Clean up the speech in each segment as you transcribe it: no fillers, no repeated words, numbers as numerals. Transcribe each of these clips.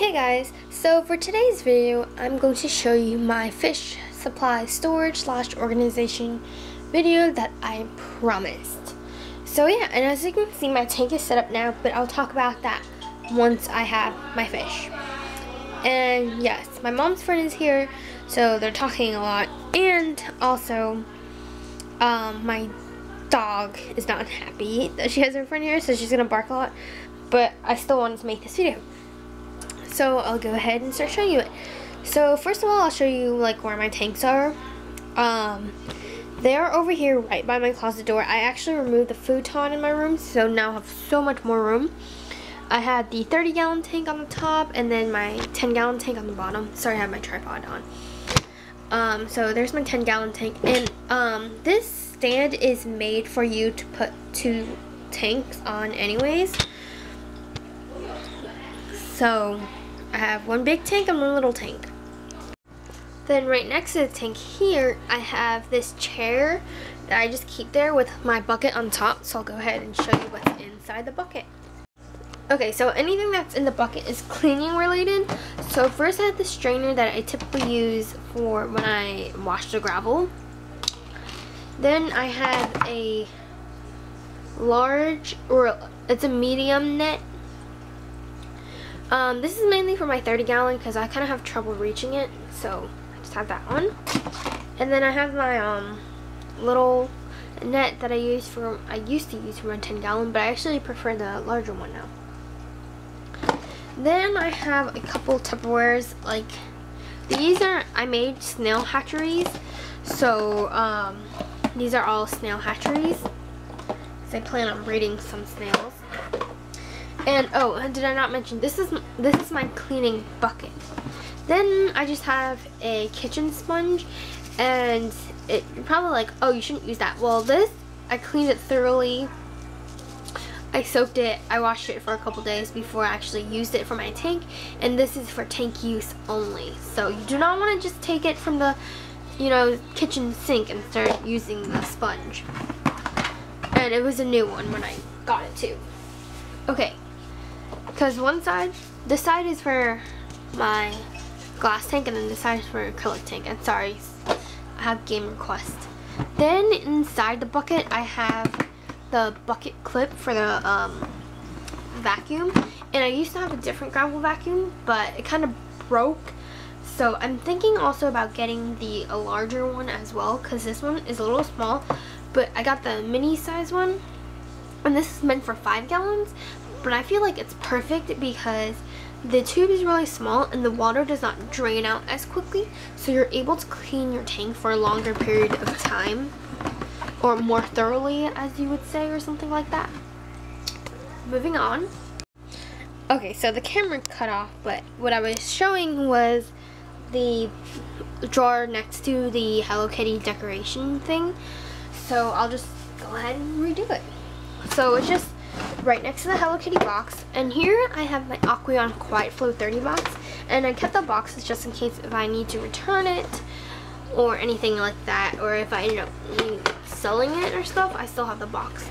Hey guys, so for today's video, I'm going to show you my fish supply storage / organization video that I promised. So yeah, and as you can see, my tank is set up now, but I'll talk about that once I have my fish. And yes, my mom's friend is here, so they're talking a lot, and also my dog is not happy that she has her friend here, so she's gonna bark a lot, but I still wanted to make this video. So I'll go ahead and start showing you it. So first of all, I'll show you like where my tanks are. They are over here right by my closet door. I actually removed the futon in my room, so now I have so much more room. I had the 30-gallon tank on the top and then my 10-gallon tank on the bottom. Sorry, I have my tripod on. So there's my 10-gallon tank, and this stand is made for you to put 2 tanks on anyways. So I have one big tank and one little tank. Then right next to the tank here, I have this chair that I just keep there with my bucket on top. So I'll go ahead and show you what's inside the bucket. Okay, so anything that's in the bucket is cleaning related. So first I have the strainer that I typically use for when I wash the gravel. Then I have a large, or it's a medium net. This is mainly for my 30-gallon because I kind of have trouble reaching it, so I just have that one. And then I have my little net that I used to use for my 10-gallon, but I actually prefer the larger one now. Then I have a couple Tupperwares. Like these are, I made snail hatcheries, so these are all snail hatcheries. So I plan on breeding some snails. And oh, did I not mention, this is my cleaning bucket. Then I just have a kitchen sponge, and you're probably like, oh, you shouldn't use that. Well, this, I cleaned it thoroughly. I soaked it, I washed it for a couple days before I actually used it for my tank, and this is for tank use only. So you do not want to just take it from the, kitchen sink and start using the sponge. And it was a new one when I got it too. Okay. Because this side is for my glass tank, and then this side is for acrylic tank. And sorry, I have game request. Then inside the bucket, I have the bucket clip for the vacuum. And I used to have a different gravel vacuum, but it kind of broke. So I'm thinking also about getting a larger one as well, because this one is a little small. But I got the mini size one, and this is meant for 5 gallons. But I feel like it's perfect because the tube is really small and the water does not drain out as quickly, so you're able to clean your tank for a longer period of time, or more thoroughly, as you would say, or something like that. Moving on. Okay, so the camera cut off, but what I was showing was the drawer next to the Hello Kitty decoration thing. So I'll just go ahead and redo it. So it's just right next to the Hello Kitty box, and here I have my Aquarium Quiet Flow 30 box, and I kept the boxes just in case if I need to return it or anything like that, or if I end up selling it or stuff, I still have the box.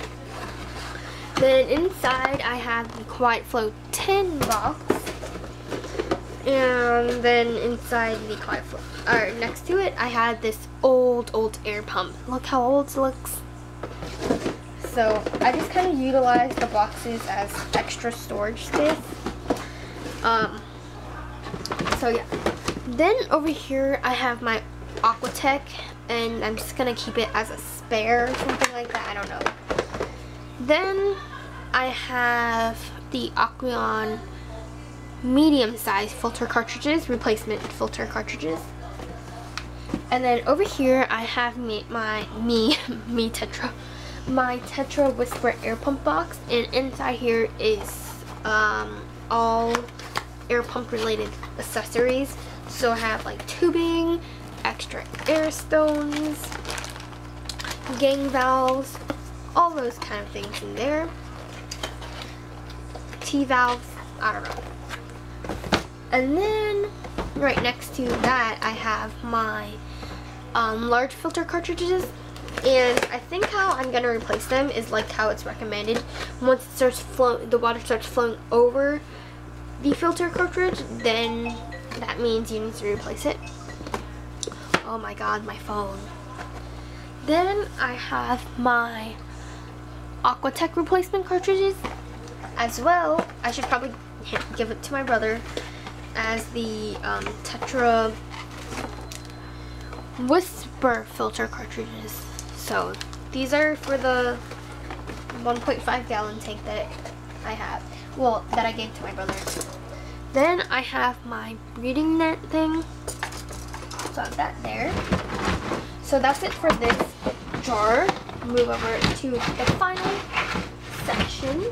Then inside I have the Quiet Flow 10 box, and then inside the Quiet Flow, or next to it, I had this old air pump. Look how old it looks. So I just kind of utilize the boxes as extra storage space. So yeah. Then over here I have my Aquatech, and I'm just gonna keep it as a spare or something like that. I don't know. Then I have the Aquarium medium-sized filter cartridges, replacement filter cartridges. And then over here I have my Tetra Whisper air pump box, and inside here is all air pump related accessories. So I have like tubing, extra air stones, gang valves, all those kind of things in there. T-valves, I don't know. And then right next to that I have my large filter cartridges. And I think how I'm going to replace them is like how it's recommended. Once it starts flowing, the water starts flowing over the filter cartridge, then that means you need to replace it. Oh my god, my phone. Then I have my Aquatech replacement cartridges as well. I should probably give it to my brother as the Tetra Whisper filter cartridges. So these are for the 1.5 gallon tank that I have. Well, that I gave to my brother. Then I have my breeding net thing. So I have that there. So that's it for this jar. Move over to the final section.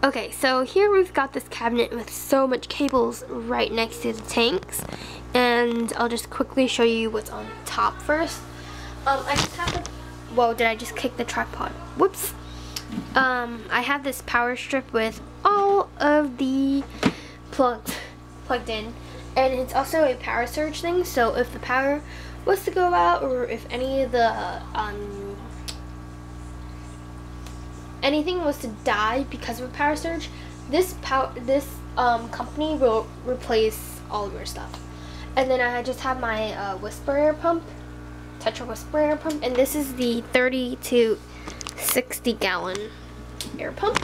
Okay, so here we've got this cabinet with so much cables right next to the tanks. And I'll just quickly show you what's on top first. I just have the, whoa, did I just kick the tripod? Whoops. I have this power strip with all of the plugged in, and it's also a power surge thing, so if the power was to go out, or if any of the anything was to die because of a power surge, this company will replace all of your stuff. And then I just have my Whisper air pump, Tetra Whisper air pump, and this is the 30 to 60 gallon air pump.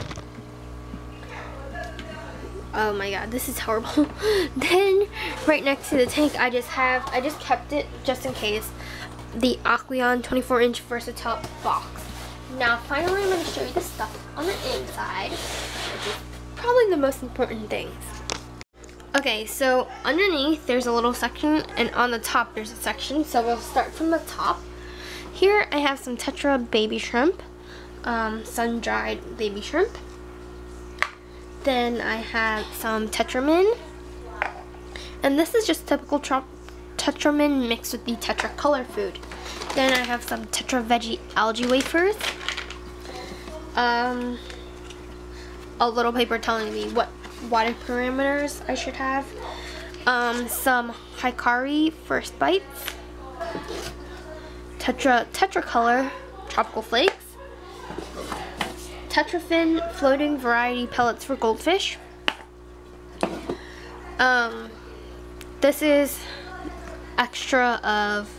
Oh my god, this is horrible. Then right next to the tank, I just kept it just in case, the Aqueon 24-inch versatile box. Now finally I'm going to show you the stuff on the inside, which is probably the most important things. Okay, so underneath there's a little section, and on the top there's a section, so we'll start from the top. Here I have some Tetra baby shrimp, sun-dried baby shrimp. Then I have some Tetramin, and this is just typical Tetramin mixed with the Tetra color food. Then I have some Tetra veggie algae wafers, a little paper telling me what water parameters I should have, some Hikari first bites, Tetra color tropical flakes, Tetrafin floating variety pellets for goldfish. This is extra of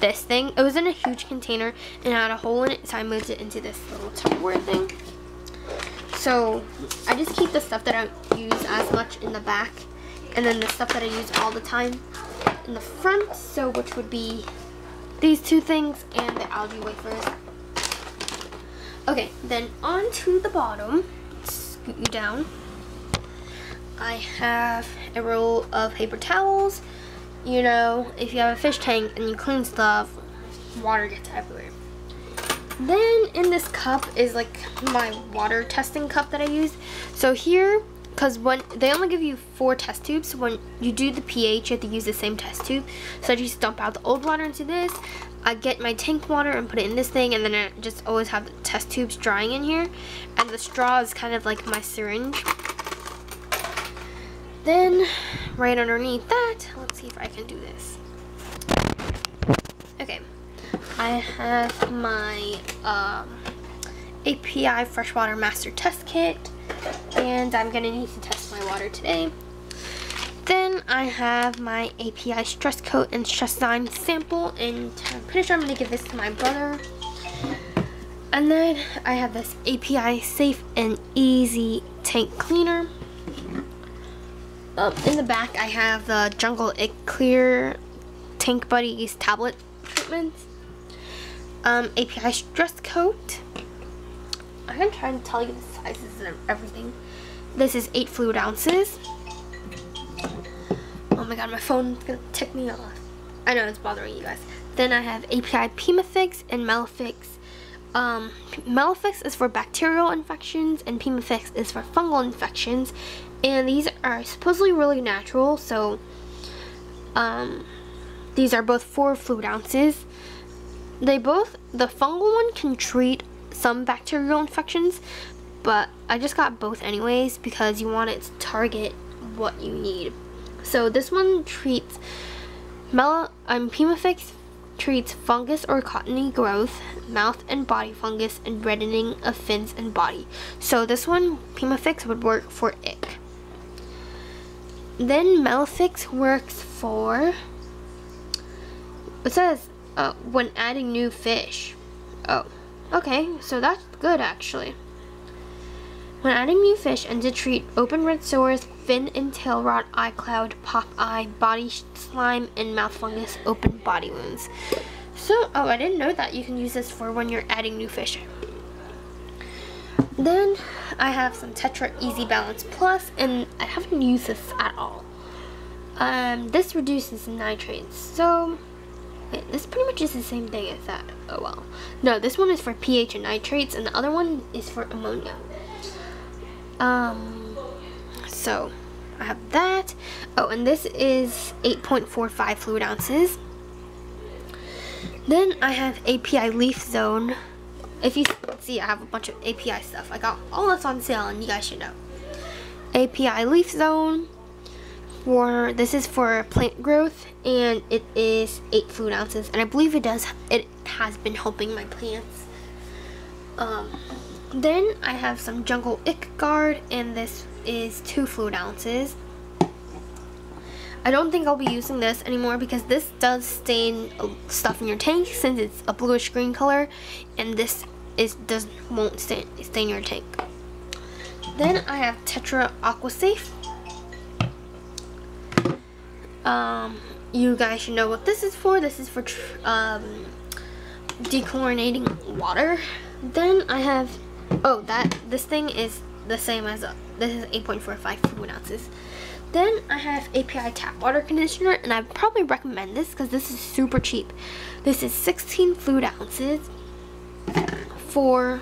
this thing. It was in a huge container and it had a hole in it, so I moved it into this little Tupperware thing. So I just keep the stuff that I don't use as much in the back, and then the stuff that I use all the time in the front, so which would be these two things and the algae wafers. Okay, then on to the bottom, scoot you down. I have a roll of paper towels. You know, if you have a fish tank and you clean stuff, water gets everywhere. Then in this cup is like my water testing cup that I use. So here, because when they only give you 4 test tubes, so when you do the pH, you have to use the same test tube. So I just dump out the old water into this. I get my tank water and put it in this thing, and then I just always have the test tubes drying in here. And the straw is kind of like my syringe. Then, right underneath that, let's see if I can do this. Okay, I have my API Freshwater Master Test Kit, and I'm gonna need to test my water today. Then I have my API Stress Coat and Stress Line sample, and I'm pretty sure I'm gonna give this to my brother. And then I have this API Safe and Easy Tank Cleaner. In the back, I have the Jungle Egg Clear Tank Buddies tablet treatments. API Stress Coat. I'm gonna try and tell you the sizes and everything. This is 8 fluid ounces. Oh my god, my phone's gonna tick me off. I know it's bothering you guys. Then I have API Pimafix and Melafix. Melafix is for bacterial infections and Pimafix is for fungal infections. And these are supposedly really natural, so these are both 4 fluid ounces. The fungal one can treat some bacterial infections, but I just got both anyways because you want it to target what you need. So this one treats Pimafix treats fungus or cottony growth, mouth and body fungus, and reddening of fins and body. So this one, Pimafix, would work for ick. Then Melafix works for, it says, when adding new fish. Oh, okay, so that's good actually. When adding new fish, and to treat open red sores, fin and tail rot, eye cloud, pop eye, body slime, and mouth fungus, open body wounds. So, oh, I didn't know that you can use this for when you're adding new fish. Then I have some Tetra Easy Balance Plus, and I haven't used this at all. This reduces nitrates. So, wait, this pretty much is the same thing as that. Oh well. No, this one is for pH and nitrates, and the other one is for ammonia. So I have that. Oh, and this is 8.45 fluid ounces. Then I have API Leaf Zone. If you see, I have a bunch of API stuff. I got all this on sale, and you guys should know. API Leaf Zone. This is for plant growth, and it is 8 fluid ounces, and I believe it has been helping my plants. Then I have some Jungle Ick Guard, and this is 2 fluid ounces. I don't think I'll be using this anymore because this does stain stuff in your tank since it's a bluish green color, and this won't stain your tank. Then I have Tetra Aqua Safe. You guys should know what this is for. This is for dechlorinating water. Then I have, this thing is the same as, this is 8.45 fluid ounces. Then I have API Tap Water Conditioner, and I probably recommend this because this is super cheap. This is 16 fluid ounces. For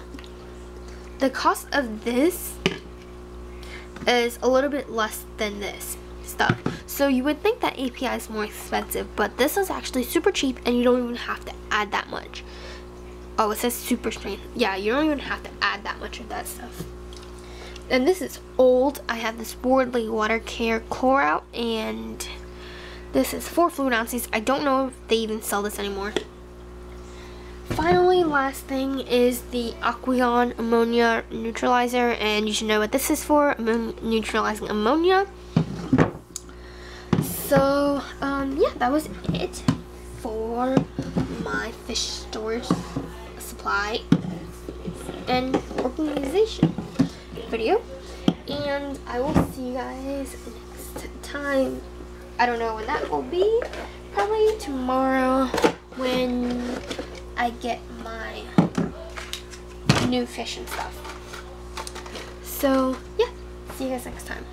the cost of this is a little bit less than this stuff. So you would think that API is more expensive, but this is actually super cheap, and you don't even have to add that much. Oh, it says super strength. Yeah, you don't even have to add that much of that stuff. And this is old. I have this Wardley Water Care Core out, and this is 4 fluid ounces. I don't know if they even sell this anymore. Finally, last thing is the Aqueon Ammonia Neutralizer, and you should know what this is for, neutralizing ammonia. So, yeah, that was it for my fish storage supply and organization video, and I will see you guys next time. I don't know when that will be, probably tomorrow when I get my new fish and stuff. So yeah, see you guys next time.